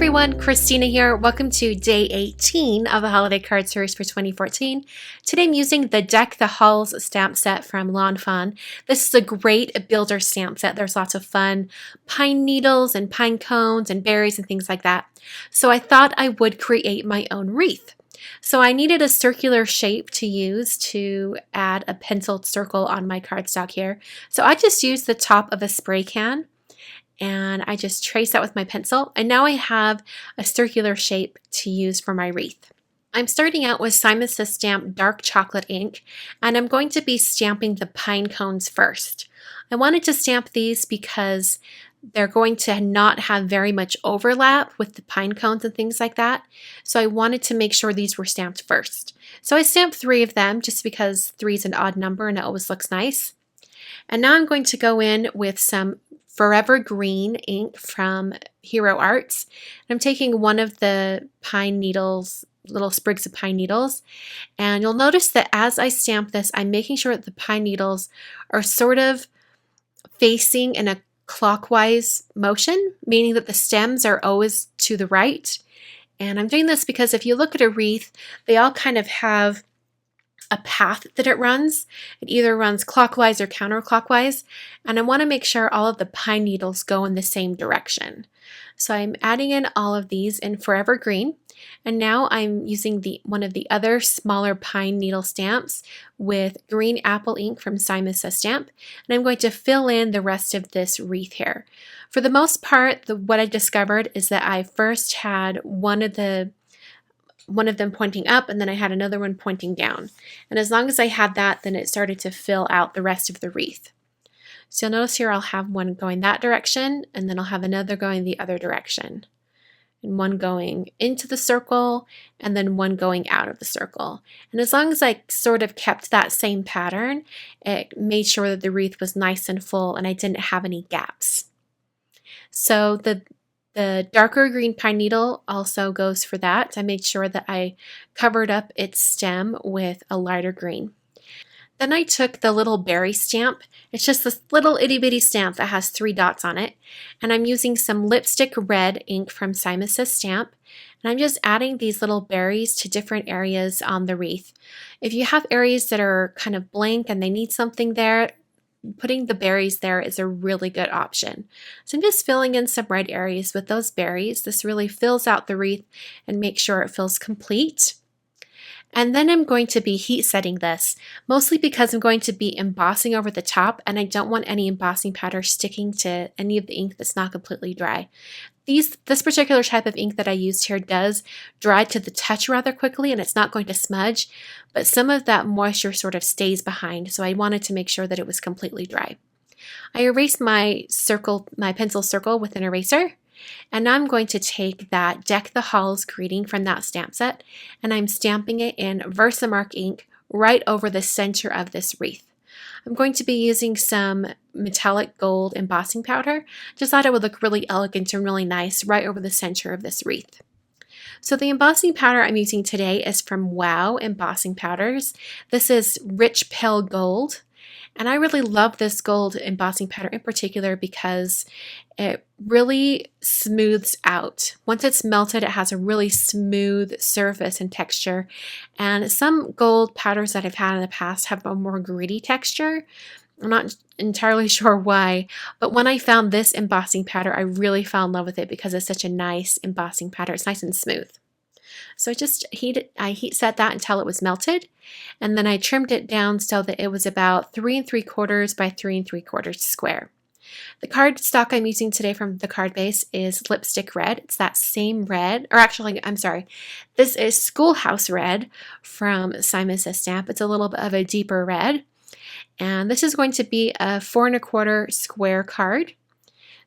everyone, Christina here. Welcome to day 18 of the holiday card series for 2014. Today I'm using the Deck the Halls stamp set from Lawn Fawn. This is a great builder stamp set. There's lots of fun pine needles and pine cones and berries and things like that. So I thought I would create my own wreath. So I needed a circular shape to use to add a penciled circle on my cardstock here. So I just used the top of a spray can and I just trace that with my pencil, and now I have a circular shape to use for my wreath. I'm starting out with Simon Says Stamp Dark Chocolate ink, and I'm going to be stamping the pine cones first. I wanted to stamp these because they're going to not have very much overlap with the pine cones and things like that, so I wanted to make sure these were stamped first. So I stamped 3 of them just because 3 is an odd number and it always looks nice. And now I'm going to go in with some Forever Green ink from Hero Arts. I'm taking one of the pine needles, little sprigs of pine needles, and you'll notice that as I stamp this, I'm making sure that the pine needles are sort of facing in a clockwise motion, meaning that the stems are always to the right. And I'm doing this because if you look at a wreath, they all kind of have a path that it runs. It either runs clockwise or counterclockwise, and I want to make sure all of the pine needles go in the same direction. So I'm adding in all of these in Forever Green, and now I'm using one of the other smaller pine needle stamps with green apple ink from Simon Says Stamp, and I'm going to fill in the rest of this wreath here. For the most part, what I discovered is that I first had one of them pointing up, and then I had another one pointing down. And as long as I had that, then it started to fill out the rest of the wreath. So you'll notice here I'll have one going that direction, and then I'll have another going the other direction. And one going into the circle, and then one going out of the circle. And as long as I sort of kept that same pattern, it made sure that the wreath was nice and full and I didn't have any gaps. So the darker green pine needle also goes for that. I made sure that I covered up its stem with a lighter green. Then I took the little berry stamp. It's just this little itty bitty stamp that has 3 dots on it. And I'm using some lipstick red ink from Simon Says Stamp. And I'm just adding these little berries to different areas on the wreath. If you have areas that are kind of blank and they need something there, putting the berries there is a really good option. So I'm just filling in some red areas with those berries. This really fills out the wreath and makes sure it feels complete. And then I'm going to be heat setting this, mostly because I'm going to be embossing over the top and I don't want any embossing powder sticking to any of the ink that's not completely dry. This particular type of ink that I used here does dry to the touch rather quickly and it's not going to smudge, but some of that moisture sort of stays behind, so I wanted to make sure that it was completely dry. I erased my pencil circle with an eraser, and now I'm going to take that Deck the Halls greeting from that stamp set, and I'm stamping it in Versamark ink right over the center of this wreath. I'm going to be using some metallic gold embossing powder. Just thought it would look really elegant and really nice right over the center of this wreath. So the embossing powder I'm using today is from Wow Embossing Powders. This is rich pale gold. And I really love this gold embossing powder in particular because it really smooths out. Once it's melted, it has a really smooth surface and texture. And some gold powders that I've had in the past have a more gritty texture. I'm not entirely sure why, but when I found this embossing powder, I really fell in love with it because it's such a nice embossing powder. It's nice and smooth. So I heat set that until it was melted, and then I trimmed it down so that it was about 3 3/4 by 3 3/4 square. The cardstock I'm using today from the card base is lipstick red. It's that same red, or actually, I'm sorry, this is Schoolhouse Red from Simon Says Stamp. It's a little bit of a deeper red, and this is going to be a 4 1/4 square card.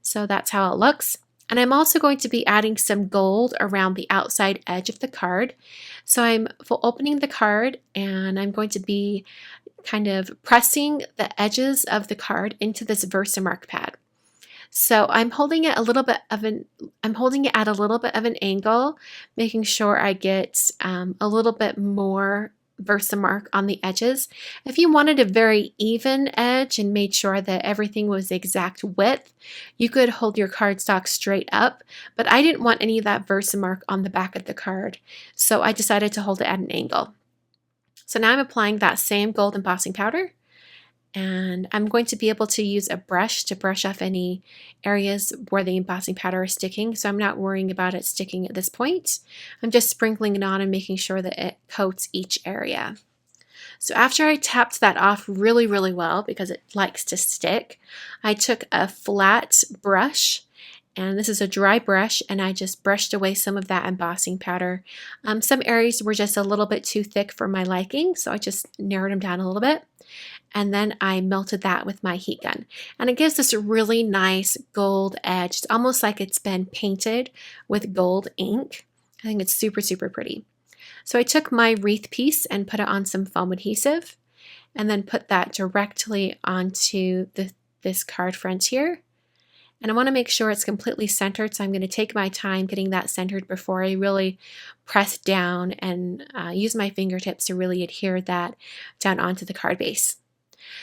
So that's how it looks. And I'm also going to be adding some gold around the outside edge of the card. So I'm opening the card and I'm going to be kind of pressing the edges of the card into this Versamark pad. So I'm holding it at a little bit of an angle, making sure I get a little bit more Versamark on the edges. If you wanted a very even edge and made sure that everything was the exact width, you could hold your cardstock straight up, but I didn't want any of that Versamark on the back of the card, so I decided to hold it at an angle. So now I'm applying that same gold embossing powder, and I'm going to be able to use a brush to brush off any areas where the embossing powder is sticking, so I'm not worrying about it sticking at this point. I'm just sprinkling it on and making sure that it coats each area. So after I tapped that off really, really well, because it likes to stick, I took a flat brush, and this is a dry brush, and I just brushed away some of that embossing powder. Some areas were just a little bit too thick for my liking, so I just narrowed them down a little bit. And then I melted that with my heat gun. And it gives this really nice gold edge. It's almost like it's been painted with gold ink. I think it's super, super pretty. So I took my wreath piece and put it on some foam adhesive, and then put that directly onto this card front here. And I want to make sure it's completely centered, so I'm going to take my time getting that centered before I really press down and use my fingertips to really adhere that down onto the card base.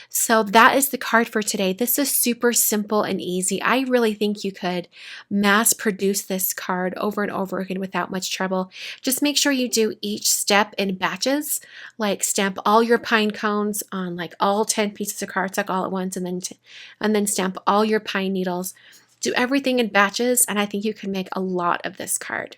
So that is the card for today. This is super simple and easy. I really think you could mass produce this card over and over again without much trouble. Just make sure you do each step in batches, like stamp all your pine cones on like all 10 pieces of cardstock all at once, and then stamp all your pine needles. Do everything in batches, and I think you can make a lot of this card.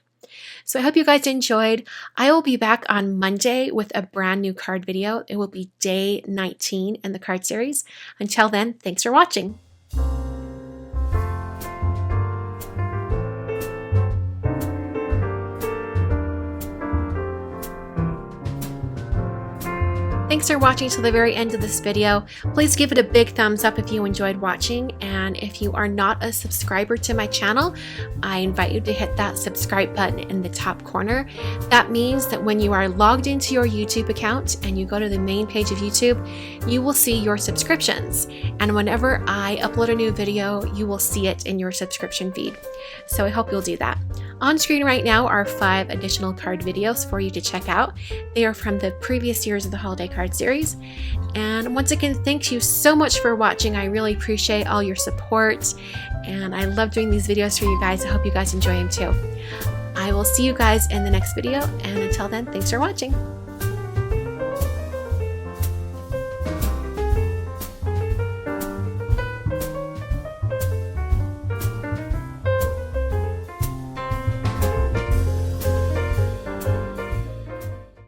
So I hope you guys enjoyed. I will be back on Monday with a brand new card video. It will be day 19 in the card series. Until then, thanks for watching. Thanks for watching till the very end of this video. Please give it a big thumbs up if you enjoyed watching, and if you are not a subscriber to my channel, I invite you to hit that subscribe button in the top corner. That means that when you are logged into your YouTube account and you go to the main page of YouTube, you will see your subscriptions, and whenever I upload a new video, you will see it in your subscription feed. So I hope you'll do that. On screen right now are 5 additional card videos for you to check out. They are from the previous years of the holiday card series. And once again, thank you so much for watching. I really appreciate all your support, and I love doing these videos for you guys. I hope you guys enjoy them too. I will see you guys in the next video, and until then, thanks for watching.